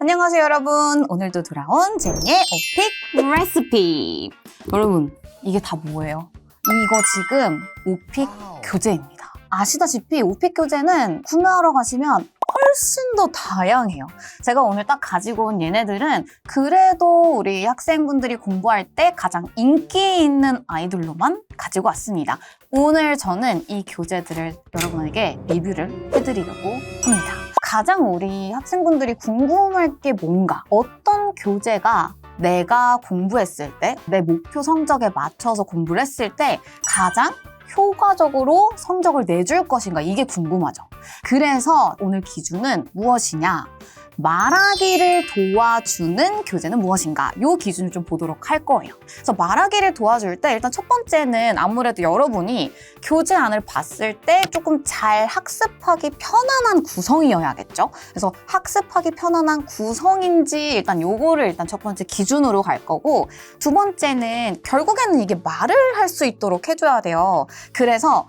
안녕하세요 여러분. 오늘도 돌아온 제니의 오픽 레시피. 여러분 이게 다 뭐예요? 이거 지금 오픽 교재입니다. 아시다시피 오픽 교재는 구매하러 가시면 훨씬 더 다양해요. 제가 오늘 딱 가지고 온 얘네들은 그래도 우리 학생분들이 공부할 때 가장 인기 있는 아이들로만 가지고 왔습니다. 오늘 저는 이 교재들을 여러분에게 리뷰를 해드리려고 합니다. 가장 우리 학생분들이 궁금할 게 뭔가, 어떤 교재가 내가 공부했을 때, 내 목표 성적에 맞춰서 공부를 했을 때 가장 효과적으로 성적을 내줄 것인가, 이게 궁금하죠. 그래서 오늘 기준은 무엇이냐? 말하기를 도와주는 교재는 무엇인가? 이 기준을 좀 보도록 할 거예요. 그래서 말하기를 도와줄 때 일단 첫 번째는 아무래도 여러분이 교재 안을 봤을 때 조금 잘 학습하기 편안한 구성이어야겠죠? 그래서 학습하기 편안한 구성인지 요거를 일단 첫 번째 기준으로 갈 거고, 두 번째는 결국에는 이게 말을 할 수 있도록 해줘야 돼요. 그래서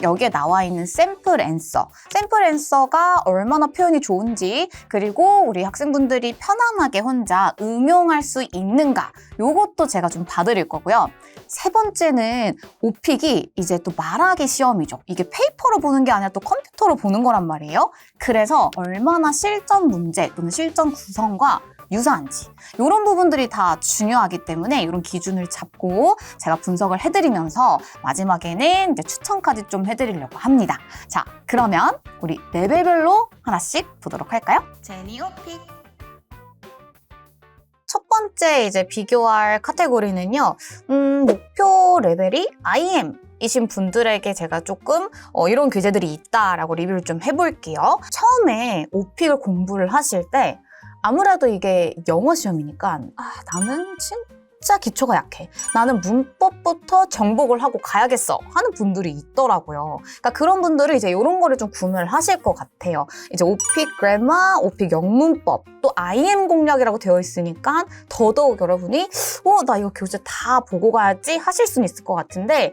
여기에 나와 있는 샘플 앤서가 얼마나 표현이 좋은지, 그리고 우리 학생분들이 편안하게 혼자 응용할 수 있는가, 요것도 제가 좀 봐드릴 거고요. 세 번째는 오픽이 이제 또 말하기 시험이죠. 이게 페이퍼로 보는 게 아니라 또 컴퓨터로 보는 거란 말이에요. 그래서 얼마나 실전 문제 또는 실전 구성과 유사한지, 이런 부분들이 다 중요하기 때문에 이런 기준을 잡고 제가 분석을 해드리면서 마지막에는 이제 추천까지 좀 해드리려고 합니다. 자, 그러면 우리 레벨별로 하나씩 보도록 할까요? 제니 오픽. 첫 번째 이제 비교할 카테고리는요, 목표 레벨이 IM 이신 분들에게 제가 조금 이런 교재들이 있다라고 리뷰를 좀 해볼게요. 처음에 오픽을 공부를 하실 때 아무래도 이게 영어 시험이니까 나는 진짜 기초가 약해, 나는 문법부터 정복을 하고 가야겠어 하는 분들이 있더라고요. 그러니까 그런 분들은 이제 이런 거를 좀 구매를 하실 것 같아요. 이제 오픽 그래머, 오픽 영문법, 또 IM 공략이라고 되어 있으니까 더더욱 여러분이 나 이거 교재 다 보고 가야지 하실 수는 있을 것 같은데,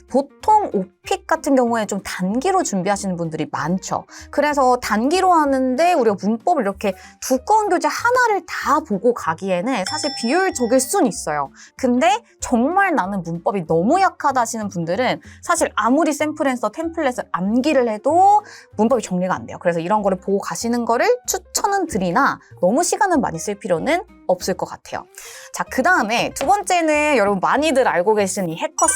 보통 오픽 같은 경우에 좀 단기로 준비하시는 분들이 많죠. 그래서 단기로 하는데 우리가 문법을 이렇게 두꺼운 교재 하나를 다 보고 가기에는 사실 비효율적일 수는 있어요. 근데 정말 나는 문법이 너무 약하다 하시는 분들은 사실 아무리 샘플 앤서 템플릿을 암기를 해도 문법이 정리가 안 돼요. 그래서 이런 거를 보고 가시는 거를 추천은 드리나 너무 시간을 많이 쓸 필요는 없을 것 같아요. 자, 그 다음에 두 번째는 여러분 많이들 알고 계신 이 해커스.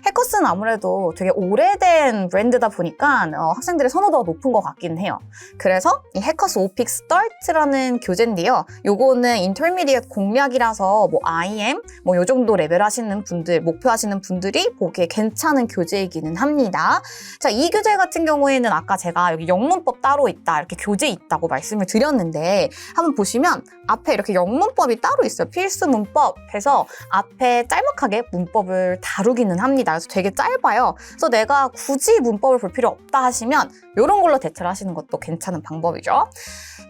해커스는 아무래도 되게 오래된 브랜드다 보니까 학생들의 선호도가 높은 것 같긴 해요. 그래서 이 해커스 오픽 스타트라는 교재인데요. 요거는 인터미디엇 공략이라서 IM 요 정도 레벨 하시는 분들, 목표하시는 분들이 보기에 괜찮은 교재이기는 합니다. 자, 이 교재 같은 경우에는 아까 제가 여기 영문법 따로 있다, 이렇게 교재 있다고 말씀을 드렸는데, 한번 보시면 앞에 이렇게 영문법이 따로 있어요. 필수 문법 해서 앞에 짤막하게 문법을 다루기는 합니다. 그래서 되게 짧아요. 그래서 내가 굳이 문법을 볼 필요 없다 하시면 이런 걸로 대체를 하시는 것도 괜찮은 방법이죠.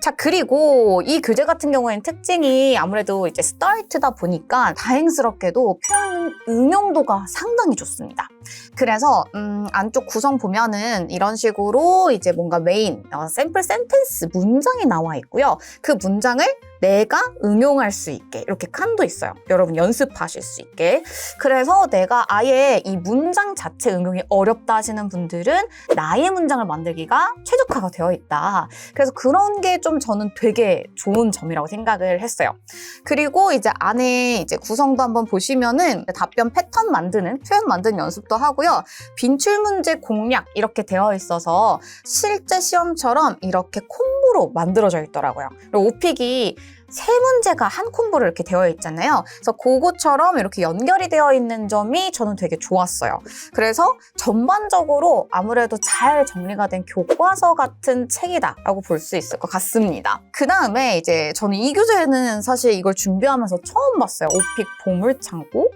자, 그리고 이 교재 같은 경우에는 특징이 아무래도 이제 스타트다 보니까 다행스럽게도 표현 응용도가 상당히 좋습니다. 그래서 안쪽 구성 보면은 이런 식으로 이제 뭔가 메인 샘플 센텐스 문장이 나와 있고요. 그 문장을 내가 응용할 수 있게 이렇게 칸도 있어요. 여러분 연습하실 수 있게. 그래서 내가 아예 이 문장 자체 응용이 어렵다 하시는 분들은 나의 문장을 만들기가 최적화가 되어 있다. 그래서 그런 게 좀 저는 되게 좋은 점이라고 생각을 했어요. 그리고 이제 안에 이제 구성도 한번 보시면은 답변 패턴 만드는, 표현 만드는 연습도 하고요. 빈출 문제 공략 이렇게 되어 있어서 실제 시험처럼 이렇게 콤보로 만들어져 있더라고요. 그리고 오픽이 세 문제가 한 콤보로 이렇게 되어 있잖아요. 그래서 그거처럼 이렇게 연결이 되어 있는 점이 저는 되게 좋았어요. 그래서 전반적으로 아무래도 잘 정리가 된 교과서 같은 책이다라고 볼 수 있을 것 같습니다. 그 다음에 이제 저는 이 교재는 사실 이걸 준비하면서 처음 봤어요. 오픽 보물창고?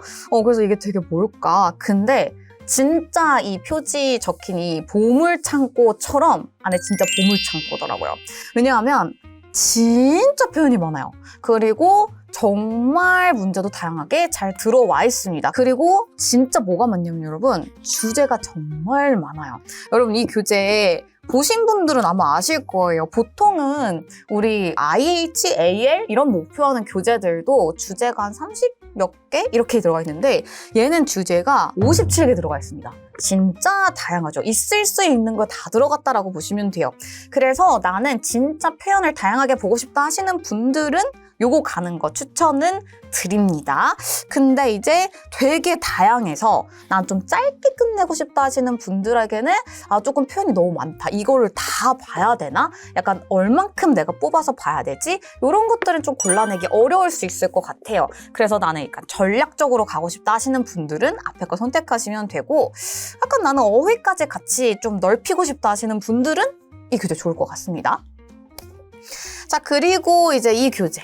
그래서 이게 되게 뭘까? 근데 진짜 이 표지 적힌 이 보물창고처럼 안에 진짜 보물창고더라고요. 왜냐하면 진짜 표현이 많아요. 그리고 정말 문제도 다양하게 잘 들어와 있습니다. 그리고 진짜 뭐가 많냐면 여러분, 주제가 정말 많아요. 여러분 이 교재에 보신 분들은 아마 아실 거예요. 보통은 우리 IH, AL 이런 목표하는 교재들도 주제가 한 30 몇 개? 이렇게 들어가 있는데 얘는 주제가 57개 들어가 있습니다. 진짜 다양하죠. 있을 수 있는 거 다 들어갔다라고 보시면 돼요. 그래서 나는 진짜 표현을 다양하게 보고 싶다 하시는 분들은 요거 가는 거 추천은 드립니다. 근데 이제 되게 다양해서 난 좀 짧게 끝내고 싶다 하시는 분들에게는 조금 표현이 너무 많다. 이거를 다 봐야 되나? 약간 얼만큼 내가 뽑아서 봐야 되지? 이런 것들은 좀 골라내기 어려울 수 있을 것 같아요. 그래서 나는 약간 전략적으로 가고 싶다 하시는 분들은 앞에 거 선택하시면 되고 약간 나는 어휘까지 같이 좀 넓히고 싶다 하시는 분들은 이 교재 좋을 것 같습니다. 자, 그리고 이제 이 교재.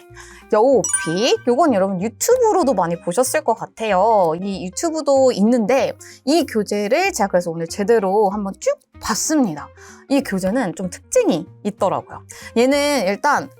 여우오픽. 요건 여러분 유튜브로도 많이 보셨을 것 같아요. 이 유튜브도 있는데 이 교재를 제가 그래서 오늘 제대로 한번 쭉 봤습니다. 이 교재는 좀 특징이 있더라고요. 얘는 일단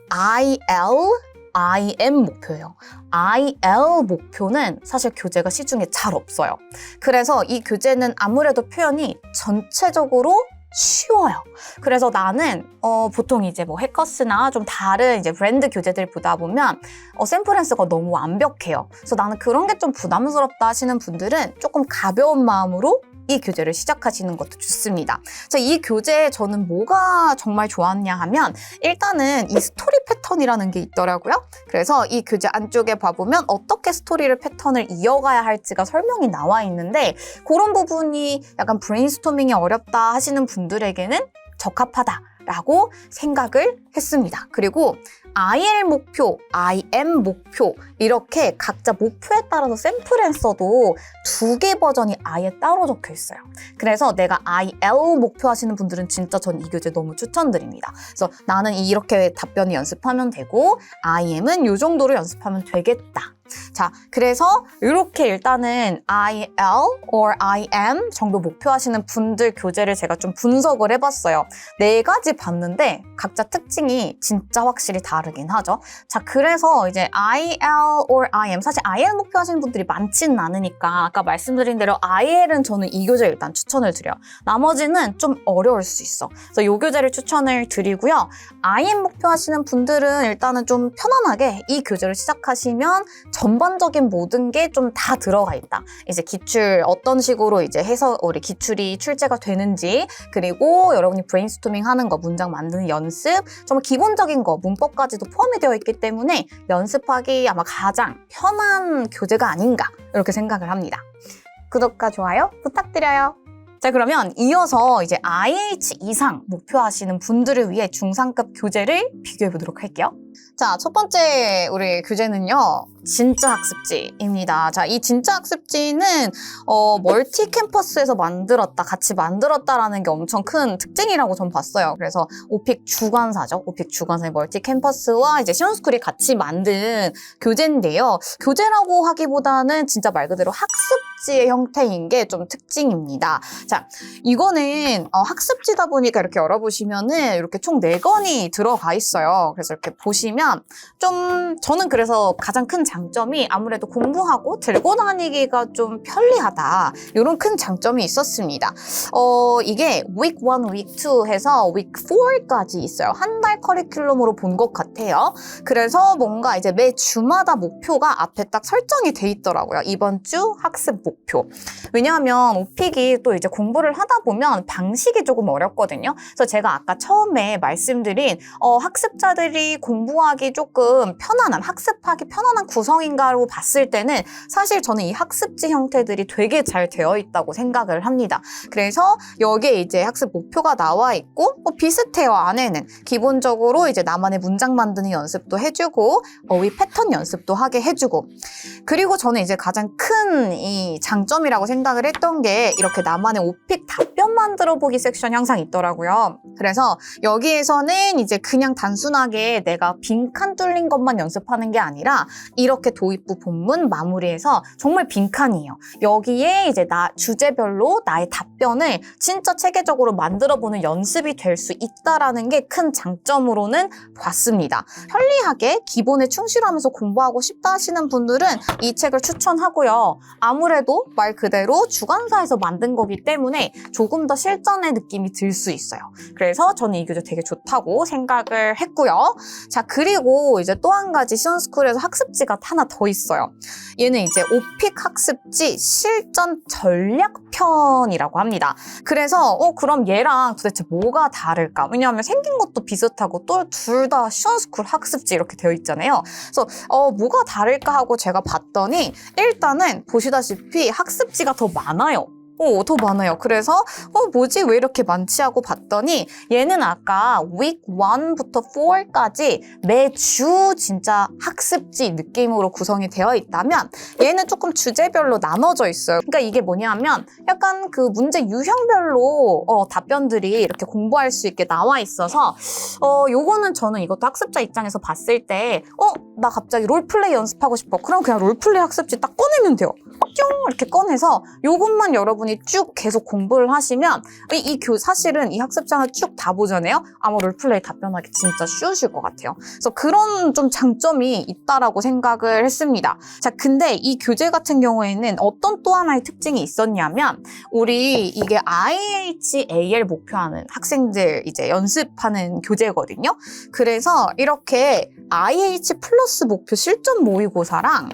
IM 목표예요. IL 목표는 사실 교재가 시중에 잘 없어요. 그래서 이 교재는 아무래도 표현이 전체적으로 쉬워요. 그래서 나는 보통 이제 뭐 해커스나 좀 다른 이제 브랜드 교재들 보다 보면 샘플앤서가 너무 완벽해요. 그래서 나는 그런 게 좀 부담스럽다 하시는 분들은 조금 가벼운 마음으로 이 교재를 시작하시는 것도 좋습니다. 자, 이 교재에 저는 뭐가 정말 좋았냐 하면 일단은 이 스토리 패턴이라는 게 있더라고요. 그래서 이 교재 안쪽에 봐보면 어떻게 스토리를 패턴을 이어가야 할지가 설명이 나와 있는데 그런 부분이 약간 브레인스토밍이 어렵다 하시는 분들에게는 적합하다라고 생각을 했습니다. 그리고 IL 목표, IM 목표 이렇게 각자 목표에 따라서 샘플앤서도 2개 버전이 아예 따로 적혀 있어요. 그래서 내가 IL 목표 하시는 분들은 진짜 전 이 교재 너무 추천드립니다. 그래서 나는 이렇게 답변을 연습하면 되고 IM은 이 정도로 연습하면 되겠다. 자, 그래서 이렇게 일단은 IL or IM 정도 목표하시는 분들 교재를 제가 좀 분석을 해봤어요. 4가지 봤는데 각자 특징이 진짜 확실히 다르긴 하죠. 자, 그래서 이제 IL or IM 사실 IL 목표하시는 분들이 많지는 않으니까 아까 말씀드린 대로 IL은 저는 이 교재 일단 추천을 드려요. 나머지는 좀 어려울 수 있어. 그래서 이 교재를 추천을 드리고요. IM 목표하시는 분들은 일단은 좀 편안하게 이 교재를 시작하시면 전반적인 모든 게 좀 다 들어가 있다. 이제 기출 어떤 식으로 이제 해서 우리 기출이 출제가 되는지 그리고 여러분이 브레인스토밍 하는 거, 문장 만드는 연습, 정말 기본적인 거, 문법까지도 포함이 되어 있기 때문에 연습하기 아마 가장 편한 교재가 아닌가 이렇게 생각을 합니다. 구독과 좋아요 부탁드려요. 자, 그러면 이어서 이제 IH 이상 목표하시는 분들을 위해 중상급 교재를 비교해 보도록 할게요. 자, 첫 번째 우리 교재는요. 진짜 학습지입니다. 자, 이 진짜 학습지는 멀티 캠퍼스에서 같이 만들었다라는 게 엄청 큰 특징이라고 전 봤어요. 그래서 오픽 주관사죠. 오픽 주관사의 멀티 캠퍼스와 이제 시온스쿨이 같이 만든 교재인데요. 교재라고 하기보다는 진짜 말 그대로 학습지의 형태인 게 좀 특징입니다. 자, 이거는 학습지다 보니까 이렇게 열어보시면은 이렇게 총 4권이 들어가 있어요. 그래서 이렇게 보시면 좀 저는 그래서 가장 큰 장점이 아무래도 공부하고 들고 다니기가 좀 편리하다. 이런 큰 장점이 있었습니다. 이게 week 1, week 2 해서 week 4까지 있어요. 한 달 커리큘럼으로 본 것 같아요. 그래서 뭔가 이제 매 주마다 목표가 앞에 딱 설정이 돼 있더라고요. 이번 주 학습 목표. 왜냐하면 오픽이 또 이제 공부를 하다 보면 방식이 조금 어렵거든요. 그래서 제가 아까 처음에 말씀드린 학습자들이 공부하기 조금 학습하기 편안한 구성인가로 봤을 때는 사실 저는 이 학습지 형태들이 되게 잘 되어 있다고 생각을 합니다. 그래서 여기에 이제 학습 목표가 나와 있고 비슷해요. 안에는 기본적으로 이제 나만의 문장 만드는 연습도 해주고 어휘 패턴 연습도 하게 해주고 그리고 저는 이제 가장 큰 이 장점이라고 생각을 했던 게 이렇게 나만의 오픽 답변 만들어 보기 섹션이 항상 있더라고요. 그래서 여기에서는 이제 그냥 단순하게 내가 빈칸 뚫린 것만 연습하는 게 아니라 이렇게 도입부 본문 마무리해서 정말 빈칸이에요. 여기에 이제 주제별로 나의 답변을 진짜 체계적으로 만들어보는 연습이 될 수 있다라는 게 큰 장점으로는 봤습니다. 편리하게 기본에 충실하면서 공부하고 싶다 하시는 분들은 이 책을 추천하고요. 아무래도 그래도 말 그대로 주관사에서 만든 거기 때문에 조금 더 실전의 느낌이 들 수 있어요. 그래서 저는 이 교재 되게 좋다고 생각을 했고요. 자, 그리고 이제 또 한 가지 시온스쿨에서 학습지가 하나 더 있어요. 얘는 이제 오픽 학습지 실전 전략편이라고 합니다. 그래서 그럼 얘랑 도대체 뭐가 다를까? 왜냐하면 생긴 것도 비슷하고 또 둘 다 시온스쿨 학습지 이렇게 되어 있잖아요. 그래서 뭐가 다를까 하고 제가 봤더니 일단은 보시다시피 학습지가 더 많아요. 더 많아요. 그래서 뭐지? 왜 이렇게 많지? 하고 봤더니 얘는 아까 week 1부터 4까지 매주 진짜 학습지 느낌으로 구성이 되어 있다면 얘는 조금 주제별로 나눠져 있어요. 그러니까 이게 뭐냐면 약간 그 문제 유형별로 답변들이 이렇게 공부할 수 있게 나와 있어서 요거는 저는 이것도 학습자 입장에서 봤을 때 나 갑자기 롤플레이 연습하고 싶어. 그럼 그냥 롤플레이 학습지 딱 꺼내면 돼요. 뿅 이렇게 꺼내서 요것만 여러분이 쭉 계속 공부를 하시면 사실은 이 학습장을 쭉 다 보잖아요. 아마 롤플레이 답변하기 진짜 쉬우실 것 같아요. 그래서 그런 좀 장점이 있다라고 생각을 했습니다. 자, 근데 이 교재 같은 경우에는 어떤 또 하나의 특징이 있었냐면 우리 이게 IHAL 목표하는 학생들 이제 연습하는 교재거든요. 그래서 이렇게 IH 플러스 목표 실전 모의고사랑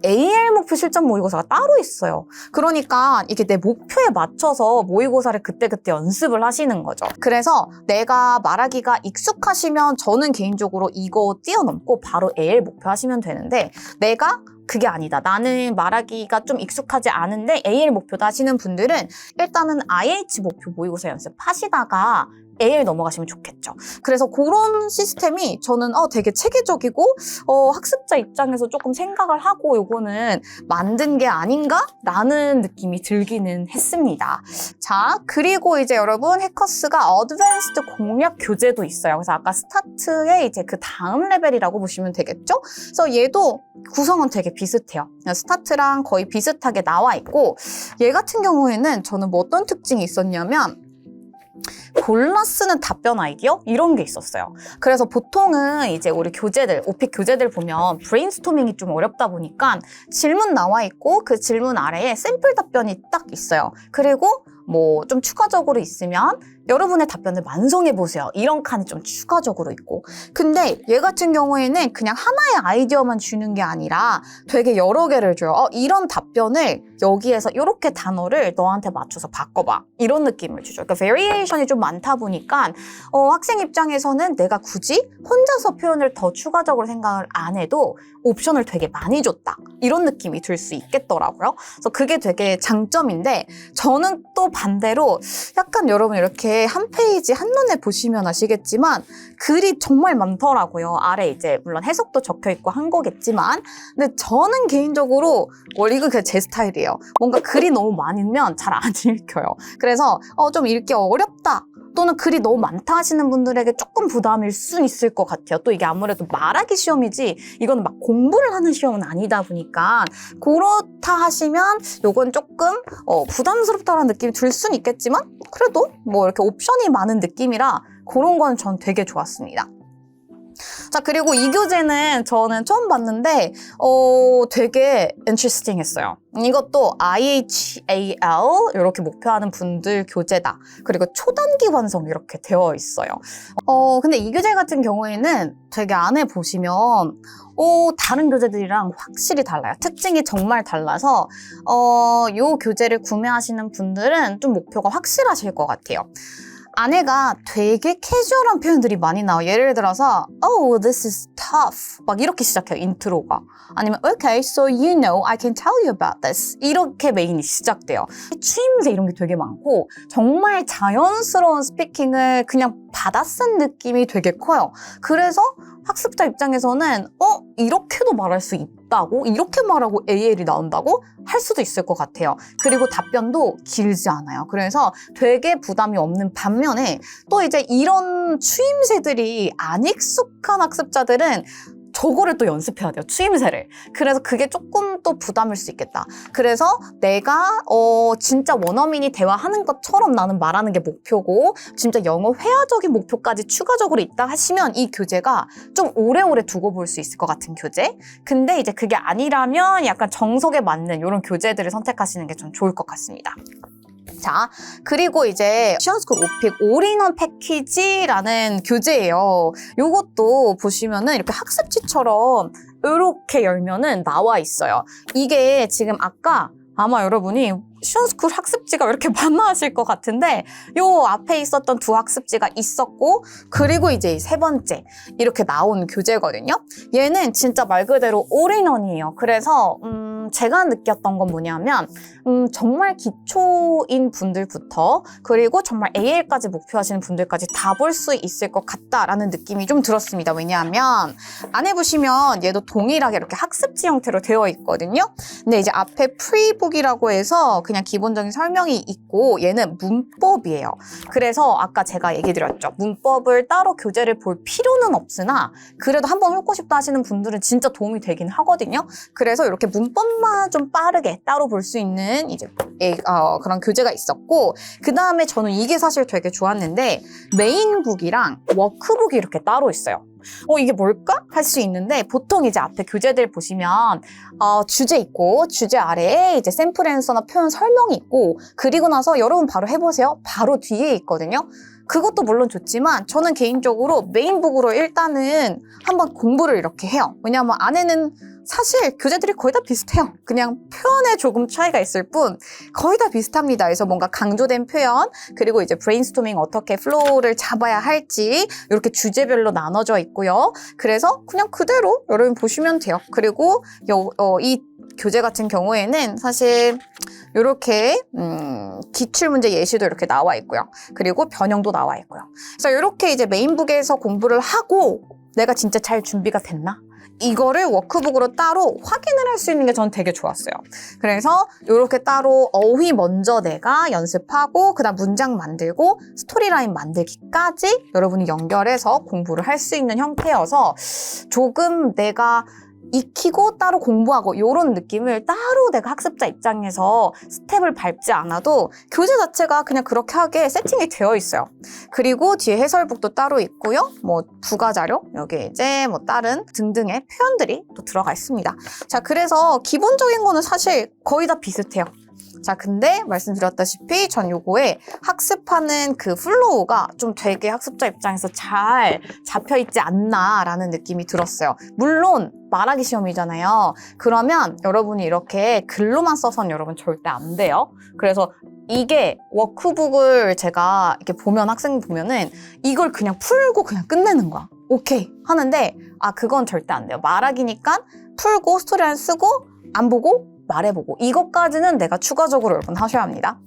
AL 목표 실전 모의고사가 따로 있어요. 그러니까 이게 내 목표에 맞춰서 모의고사를 그때그때 연습을 하시는 거죠. 그래서 내가 말하기가 익숙하시면 저는 개인적으로 이거 뛰어넘고 바로 AL 목표 하시면 되는데 내가 그게 아니다. 나는 말하기가 좀 익숙하지 않은데 AL 목표다 하시는 분들은 일단은 IH 목표 모의고사 연습하시다가 AL 넘어가시면 좋겠죠. 그래서 그런 시스템이 저는 되게 체계적이고 학습자 입장에서 조금 생각을 하고 요거는 만든 게 아닌가? 라는 느낌이 들기는 했습니다. 자, 그리고 이제 여러분 해커스가 어드밴스드 공략 교재도 있어요. 그래서 아까 스타트의 이제 그 다음 레벨이라고 보시면 되겠죠? 그래서 얘도 구성은 되게 비슷해요. 스타트랑 거의 비슷하게 나와 있고 얘 같은 경우에는 저는 뭐 어떤 특징이 있었냐면 골라 쓰는 답변 아이디어? 이런 게 있었어요. 그래서 보통은 이제 우리 교재들, 오픽 교재들 보면 브레인스토밍이 좀 어렵다 보니까 질문 나와 있고 그 질문 아래에 샘플 답변이 딱 있어요. 그리고 뭐 좀 추가적으로 있으면 여러분의 답변을 완성해보세요. 이런 칸이 좀 추가적으로 있고. 근데 얘 같은 경우에는 그냥 하나의 아이디어만 주는 게 아니라 되게 여러 개를 줘요. 이런 답변을 여기에서 이렇게 단어를 너한테 맞춰서 바꿔봐. 이런 느낌을 주죠. 그러니까 베리에이션이 좀 많다 보니까 학생 입장에서는 내가 굳이 혼자서 표현을 더 추가적으로 생각을 안 해도 옵션을 되게 많이 줬다. 이런 느낌이 들 수 있겠더라고요. 그래서 그게 되게 장점인데 저는 또 반대로 약간 여러분 이렇게 한 페이지 한눈에 보시면 아시겠지만 글이 정말 많더라고요. 아래 이제 물론 해석도 적혀 있고 한 거겠지만 근데 저는 개인적으로 이거 그냥 제 스타일이에요. 뭔가 글이 너무 많으면 잘 안 읽혀요. 그래서 좀 읽기 어렵다. 또는 글이 너무 많다 하시는 분들에게 조금 부담일 수는 있을 것 같아요. 또 이게 아무래도 말하기 시험이지 이건 막 공부를 하는 시험은 아니다 보니까 그렇다 하시면 요건 조금 부담스럽다는 느낌이 들 수는 있겠지만 그래도 뭐 이렇게 옵션이 많은 느낌이라 그런 건 전 되게 좋았습니다. 자, 그리고 이 교재는 저는 처음 봤는데 되게 interesting 했어요. 이것도 IHAL 이렇게 목표하는 분들 교재다. 그리고 초단기 완성 이렇게 되어 있어요. 근데 이 교재 같은 경우에는 되게 안에 보시면 다른 교재들이랑 확실히 달라요. 특징이 정말 달라서 이 교재를 구매하시는 분들은 좀 목표가 확실하실 것 같아요. 안에가 되게 캐주얼한 표현들이 많이 나와요. 예를 들어서 Oh, this is tough. 막 이렇게 시작해요, 인트로가. 아니면 Okay, so you know, I can tell you about this. 이렇게 메인이 시작돼요. 추임새 이런 게 되게 많고 정말 자연스러운 스피킹을 그냥 받아쓴 느낌이 되게 커요. 그래서 학습자 입장에서는 이렇게도 말할 수 있다고? 이렇게 말하고 AL이 나온다고? 할 수도 있을 것 같아요. 그리고 답변도 길지 않아요. 그래서 되게 부담이 없는 반면에 또 이제 이런 추임새들이 안 익숙한 학습자들은 저거를 또 연습해야 돼요. 추임새를. 그래서 그게 조금 또 부담일 수 있겠다. 그래서 내가 진짜 원어민이 대화하는 것처럼 나는 말하는 게 목표고 진짜 영어 회화적인 목표까지 추가적으로 있다 하시면 이 교재가 좀 오래오래 두고 볼 수 있을 것 같은 교재. 근데 이제 그게 아니라면 약간 정석에 맞는 이런 교재들을 선택하시는 게 좀 좋을 것 같습니다. 자, 그리고 이제 시원스쿨 오픽 올인원 패키지라는 교재예요. 요것도 보시면은 이렇게 학습지처럼 이렇게 열면은 나와 있어요. 이게 지금 아마 여러분이 시원스쿨 학습지가 왜 이렇게 많나 하실 것 같은데 요 앞에 있었던 두 학습지가 있었고 그리고 이제 세 번째 이렇게 나온 교재거든요. 얘는 진짜 말 그대로 올인원이에요. 그래서 제가 느꼈던 건 뭐냐면 정말 기초인 분들부터 그리고 정말 AL까지 목표하시는 분들까지 다 볼 수 있을 것 같다라는 느낌이 좀 들었습니다. 왜냐하면 안에 보시면 얘도 동일하게 이렇게 학습지 형태로 되어 있거든요. 근데 이제 앞에 프리북이라고 해서 그냥 기본적인 설명이 있고 얘는 문법이에요. 그래서 아까 제가 얘기 드렸죠. 문법을 따로 교재를 볼 필요는 없으나 그래도 한번 훑고 싶다 하시는 분들은 진짜 도움이 되긴 하거든요. 그래서 이렇게 문법만 좀 빠르게 따로 볼 수 있는 이제 그런 교재가 있었고 그 다음에 저는 이게 사실 되게 좋았는데 메인북이랑 워크북이 이렇게 따로 있어요. 이게 뭘까? 할 수 있는데 보통 이제 앞에 교재들 보시면 주제 있고 주제 아래에 이제 샘플 앤서나 표현 설명이 있고 그리고 나서 여러분 바로 해보세요. 바로 뒤에 있거든요. 그것도 물론 좋지만 저는 개인적으로 메인북으로 일단은 한번 공부를 이렇게 해요. 왜냐하면 안에는 사실 교재들이 거의 다 비슷해요. 그냥 표현에 조금 차이가 있을 뿐 거의 다 비슷합니다. 그래서 뭔가 강조된 표현 그리고 이제 브레인스토밍 어떻게 플로우를 잡아야 할지 이렇게 주제별로 나눠져 있고요. 그래서 그냥 그대로 여러분 보시면 돼요. 그리고 이 교재 같은 경우에는 사실 이렇게 기출문제 예시도 이렇게 나와 있고요. 그리고 변형도 나와 있고요. 그래서 이렇게 이제 메인북에서 공부를 하고 내가 진짜 잘 준비가 됐나? 이거를 워크북으로 따로 확인을 할 수 있는 게 저는 되게 좋았어요. 그래서 이렇게 따로 어휘 먼저 내가 연습하고 그다음 문장 만들고 스토리라인 만들기까지 여러분이 연결해서 공부를 할 수 있는 형태여서 조금 내가 익히고 따로 공부하고 이런 느낌을 따로 내가 학습자 입장에서 스텝을 밟지 않아도 교재 자체가 그냥 그렇게 하게 세팅이 되어 있어요. 그리고 뒤에 해설북도 따로 있고요. 뭐 부가자료, 여기 이제 뭐 다른 등등의 표현들이 또 들어가 있습니다. 자, 그래서 기본적인 거는 사실 거의 다 비슷해요. 자, 근데 말씀드렸다시피 전 요거에 학습하는 그 플로우가 좀 되게 학습자 입장에서 잘 잡혀있지 않나라는 느낌이 들었어요. 물론 말하기 시험이잖아요. 그러면 여러분이 이렇게 글로만 써선 여러분 절대 안 돼요. 그래서 이게 워크북을 제가 이렇게 보면 학생 보면은 이걸 그냥 풀고 그냥 끝내는 거야. 오케이 하는데 그건 절대 안 돼요. 말하기니까 풀고 스토리라인 쓰고 안 보고 말해보고 이것까지는 내가 추가적으로 여러분 하셔야 합니다.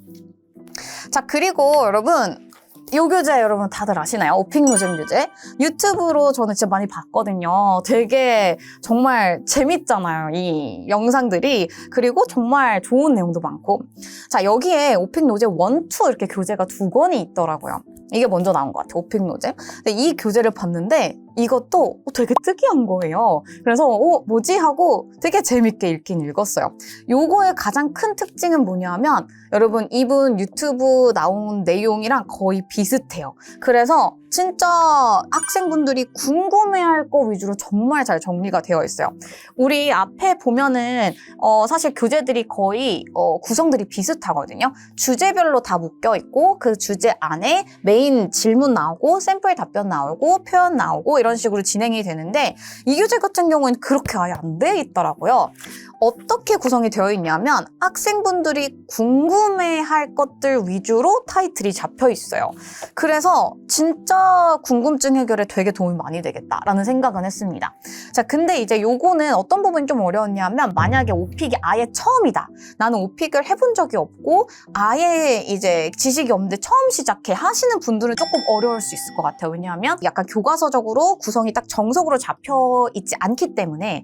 자, 그리고 여러분 이 교재 여러분 다들 아시나요? 오픽 노잼 교재. 유튜브로 저는 진짜 많이 봤거든요. 되게 정말 재밌잖아요. 이 영상들이. 그리고 정말 좋은 내용도 많고. 자, 여기에 오픽 노잼 1, 2 이렇게 교재가 2권이 있더라고요. 이게 먼저 나온 것 같아요. 오픽 노잼. 근데 이 교재를 봤는데 이것도 되게 특이한 거예요. 그래서 뭐지? 하고 되게 재밌게 읽긴 읽었어요. 요거의 가장 큰 특징은 뭐냐면 여러분 이분 유튜브 나온 내용이랑 거의 비슷해요. 그래서 진짜 학생분들이 궁금해할 거 위주로 정말 잘 정리가 되어 있어요. 우리 앞에 보면은 사실 교재들이 거의 구성들이 비슷하거든요. 주제별로 다 묶여 있고 그 주제 안에 메인 질문 나오고 샘플 답변 나오고 표현 나오고 이런 식으로 진행이 되는데 이 교재 같은 경우는 그렇게 아예 안 돼 있더라고요. 어떻게 구성이 되어 있냐면 학생분들이 궁금해할 것들 위주로 타이틀이 잡혀 있어요. 그래서 진짜 궁금증 해결에 되게 도움이 많이 되겠다라는 생각은 했습니다. 자, 근데 이제 요거는 어떤 부분이 좀 어려웠냐면 만약에 오픽이 아예 처음이다. 나는 오픽을 해본 적이 없고 아예 이제 지식이 없는데 처음 시작해 하시는 분들은 조금 어려울 수 있을 것 같아요. 왜냐하면 약간 교과서적으로 구성이 딱 정석으로 잡혀 있지 않기 때문에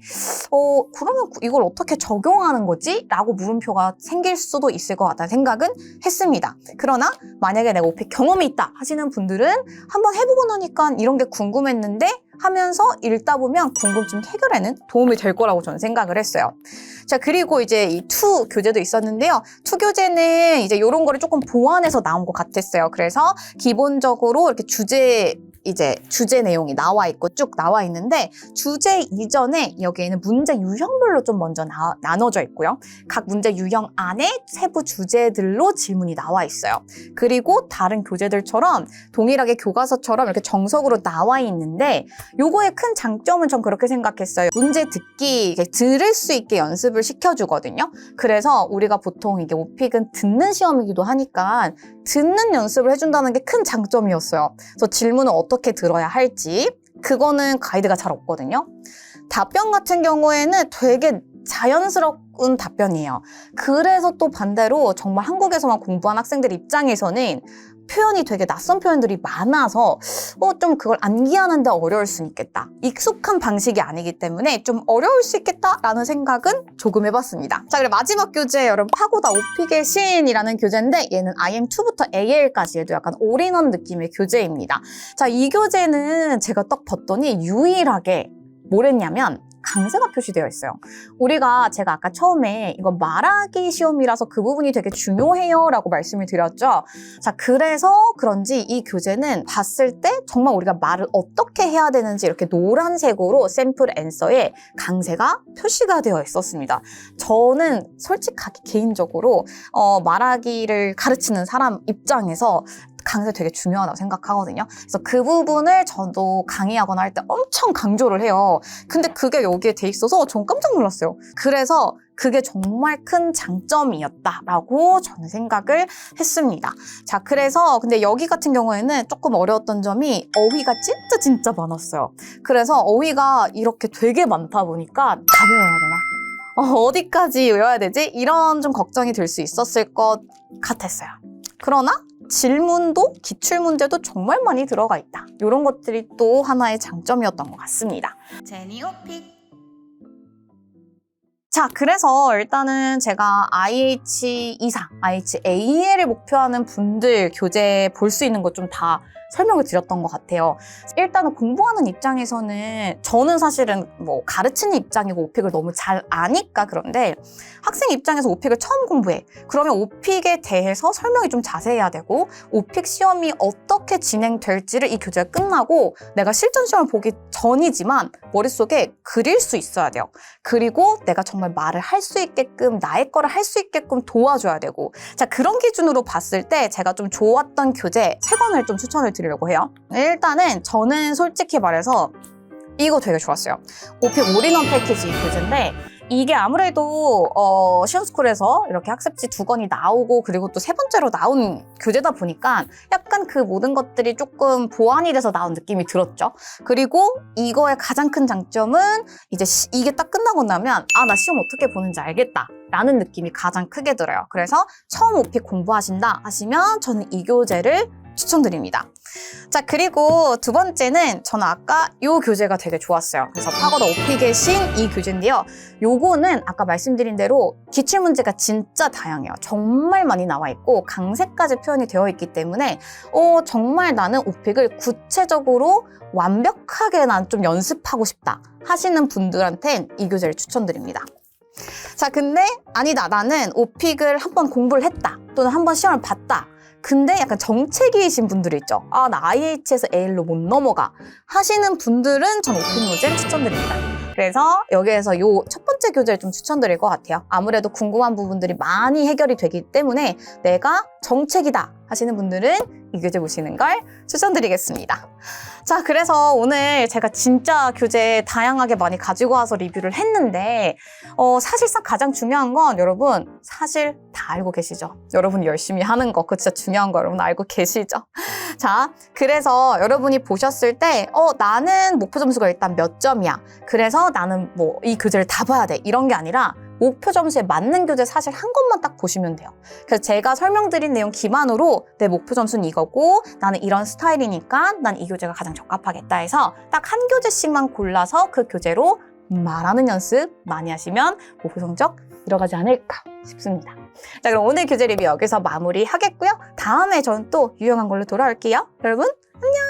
그러면 이걸 어떻게 어떻게 적용하는 거지? 라고 물음표가 생길 수도 있을 것 같다는 생각은 했습니다. 그러나 만약에 내가 오픽 경험이 있다 하시는 분들은 한번 해보고 나니까 이런 게 궁금했는데 하면서 읽다 보면 궁금증 해결에는 도움이 될 거라고 저는 생각을 했어요. 자, 그리고 이제 이 투 교재도 있었는데요. 투 교재는 이제 이런 거를 조금 보완해서 나온 것 같았어요. 그래서 기본적으로 이렇게 주제 내용이 나와 있고 쭉 나와 있는데 주제 이전에 여기에는 문제 유형별로 좀 먼저 나눠져 있고요. 각 문제 유형 안에 세부 주제들로 질문이 나와 있어요. 그리고 다른 교재들처럼 동일하게 교과서처럼 이렇게 정석으로 나와 있는데 요거의 큰 장점은 전 그렇게 생각했어요. 문제 듣기, 들을 수 있게 연습을 시켜주거든요. 그래서 우리가 보통 이게 오픽은 듣는 시험이기도 하니까 듣는 연습을 해준다는 게 큰 장점이었어요. 그래서 질문을 어떻게 들어야 할지 그거는 가이드가 잘 없거든요. 답변 같은 경우에는 되게 자연스러운 답변이에요. 그래서 또 반대로 정말 한국에서만 공부한 학생들 입장에서는 표현이 되게 낯선 표현들이 많아서 좀 그걸 암기하는데 어려울 수 있겠다. 익숙한 방식이 아니기 때문에 좀 어려울 수 있겠다라는 생각은 조금 해봤습니다. 자, 그리고 마지막 교재 여러분 파고다 오픽의 신이라는 교재인데 얘는 IM2부터 AL까지 해도 약간 올인원 느낌의 교재입니다. 자, 이 교재는 제가 딱 봤더니 유일하게 뭘 했냐면 강세가 표시되어 있어요. 제가 아까 처음에 이건 말하기 시험이라서 그 부분이 되게 중요해요 라고 말씀을 드렸죠. 자, 그래서 그런지 이 교재는 봤을 때 정말 우리가 말을 어떻게 해야 되는지 이렇게 노란색으로 샘플 앤서에 강세가 표시가 되어 있었습니다. 저는 솔직하게 개인적으로 말하기를 가르치는 사람 입장에서 강세 되게 중요하다고 생각하거든요. 그래서 그 부분을 저도 강의하거나 할 때 엄청 강조를 해요. 근데 그게 여기에 돼 있어서 전 깜짝 놀랐어요. 그래서 그게 정말 큰 장점이었다라고 저는 생각을 했습니다. 자, 그래서 근데 여기 같은 경우에는 조금 어려웠던 점이 어휘가 진짜 많았어요. 그래서 어휘가 이렇게 되게 많다 보니까 다 외워야 되나? 어디까지 외워야 되지? 이런 좀 걱정이 들 수 있었을 것 같았어요. 그러나 질문도 기출문제도 정말 많이 들어가 있다. 이런 것들이 또 하나의 장점이었던 것 같습니다. 제니 오픽. 자, 그래서 일단은 제가 IH 이상, IHAL을 목표하는 분들 교재 볼 수 있는 것 좀 다 설명을 드렸던 것 같아요. 일단은 공부하는 입장에서는 저는 사실은 가르치는 입장이고 오픽을 너무 잘 아니까 그런데 학생 입장에서 오픽을 처음 공부해. 그러면 오픽에 대해서 설명이 좀 자세해야 되고 오픽 시험이 어떻게 진행될지를 이 교재가 끝나고 내가 실전 시험을 보기 전이지만 머릿속에 그릴 수 있어야 돼요. 그리고 내가 정말 말을 할 수 있게끔 나의 거를 할 수 있게끔 도와줘야 되고 자, 그런 기준으로 봤을 때 제가 좀 좋았던 교재 3권을 좀 추천을 드리려고 해요. 일단은 저는 솔직히 말해서 이거 되게 좋았어요. 오픽 올인원 패키지 교재인데 이게 아무래도 시험스쿨에서 이렇게 학습지 2권이 나오고 그리고 또 3번째로 나온 교재다 보니까 약간 그 모든 것들이 조금 보완이 돼서 나온 느낌이 들었죠. 그리고 이거의 가장 큰 장점은 이제 이게 딱 끝나고 나면 나 시험 어떻게 보는지 알겠다 라는 느낌이 가장 크게 들어요. 그래서 처음 오픽 공부하신다 하시면 저는 이 교재를 추천드립니다. 자, 그리고 두 번째는 저는 아까 이 교재가 되게 좋았어요. 그래서 파고다 오픽의 신 이 교재인데요. 요거는 아까 말씀드린 대로 기출문제가 진짜 다양해요. 정말 많이 나와 있고 강세까지 표현이 되어 있기 때문에 정말 나는 오픽을 구체적으로 완벽하게 난 좀 연습하고 싶다 하시는 분들한텐 이 교재를 추천드립니다. 자, 근데 아니다. 나는 오픽을 한번 공부를 했다. 또는 한번 시험을 봤다. 근데 약간 정체기이신 분들이 있죠. 나 IH에서 AL로 못 넘어가 하시는 분들은 전 오픽 문제를 추천드립니다. 그래서 여기에서 요 첫 번째 교재를 좀 추천드릴 것 같아요. 아무래도 궁금한 부분들이 많이 해결이 되기 때문에 내가 정책이다 하시는 분들은 이 교재 보시는 걸 추천드리겠습니다. 자, 그래서 오늘 제가 진짜 교재 다양하게 많이 가지고 와서 리뷰를 했는데 사실상 가장 중요한 건 여러분 사실 다 알고 계시죠? 여러분이 열심히 하는 거 그거 진짜 중요한 거 여러분 알고 계시죠? 자, 그래서 여러분이 보셨을 때 나는 목표 점수가 일단 몇 점이야. 그래서 나는 이 교재를 다 봐야 돼. 이런 게 아니라 목표 점수에 맞는 교재 사실 한 권만 딱 보시면 돼요. 그래서 제가 설명드린 내용 기반으로 내 목표 점수는 이거고 나는 이런 스타일이니까 난 이 교재가 가장 적합하겠다 해서 딱 한 교재씩만 골라서 그 교재로 말하는 연습 많이 하시면 목표 성적 이뤄가지 않을까 싶습니다. 자, 그럼 오늘 교재 리뷰 여기서 마무리하겠고요. 다음에 전 또 유용한 걸로 돌아올게요. 여러분, 안녕!